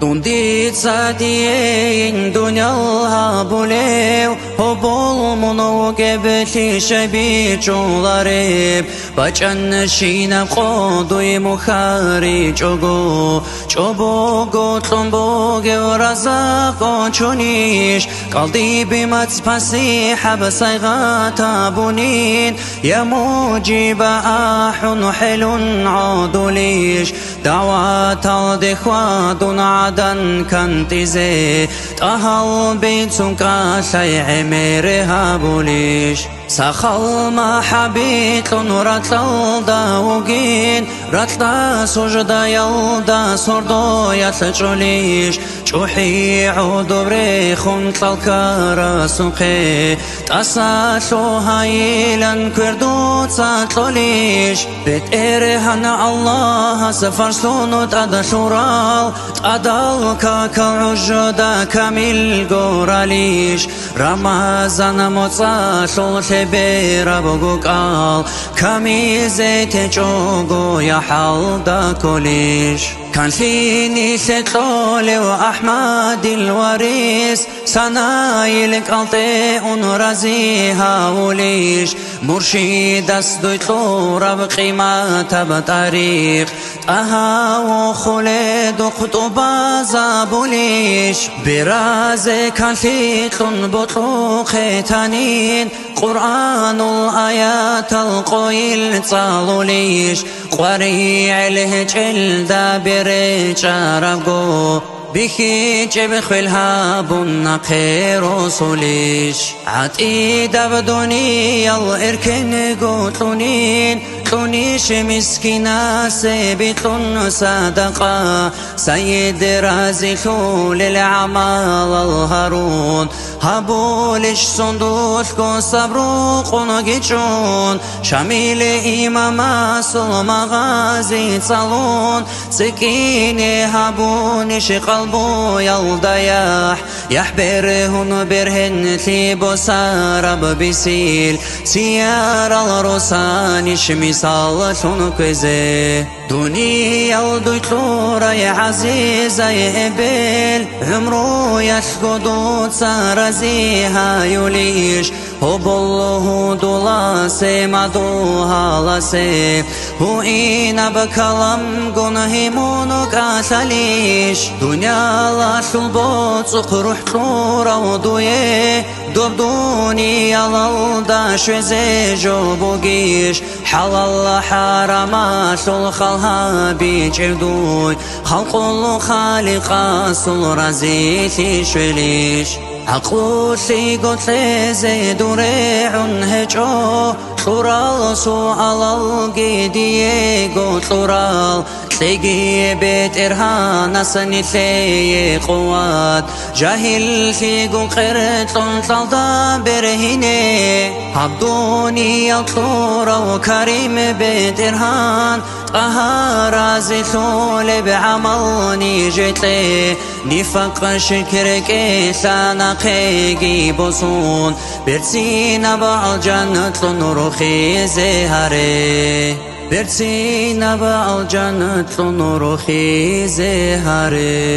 Тундица диен дунялга булев Хобол муну гебли шаби чулареб Бачан шина қодуи мухари чого Чобого тломбоге разако чуниш Қалди бимат спаси حبسيغا تابونين يا موجب آحن حلن عادوليش دعوات الدخوات عدن كنتزي تهل بيتسنك شيء ميرها بوليش سخل ما حبيت رتل داوغين رتل سجدا يلدا سردو يتلجوليش جوحي عودو بريخون تلكار سوقي تساتلو هايلن كردو تساتلوليش بيت إيرهن الله سفر سونو تادا شورال تادال كاكا عجدا كامل غوراليش رمضان متصاتلو بيرا بوغال كميزة تجوغو يا حالدا كوليش كان فيني ستولي وأحمد الوريس سنايلك ألطيء رزيها وليش مرشد أسدويتلو بقيمة بتاريخ أها وخلد قطبا زابوليش برازي كان فيتلون بطلو ختانين قرآن الآيات القويل تصالوليش قريع الهجل دابر جارغو بخي جبخ الهاب النقير رسوليش عتيد بدوني الاركن قوتلونين تونيش مسكينة سيبتلون صدقة سيد رازقو للعمال الهارون هبولش صندوقكو صبروق ونجيجون شامل إمام سلم غازي صالون سكيني هبونش قلبو يلدياح يحبرهن برهن ثيبو سارب بسيل سيار الرسان شمسال شنكزي دنيا الدكتورة يا عزيزة يا إبل عمرو يشقدو تسارزيها يوليش هو بالله دولاسي مدوها لسي هو إينا بكلام قنهمونك أساليش دنيا لا شلبوت سقروح طورا ودويه دردوني يلالدا شوزي جوبوغيش حلال حرام شلخالها بيجردوي خلق الله خالق سل رزيتي شوليش عقلو سيقوت لزي دوريع هجو طورال سؤال القيدي قوت طورال تلاقي بيت إرهان سني ثي قوات جاهل في قرط طلدا برهيني عبدوني يطور وكريم بيت إرهان طهار زيتول بعملني جيتلي نفق شكرك ثانقي بصون برسينا بعجنة نروخي زهري برسينا بعجنة نروخي زهري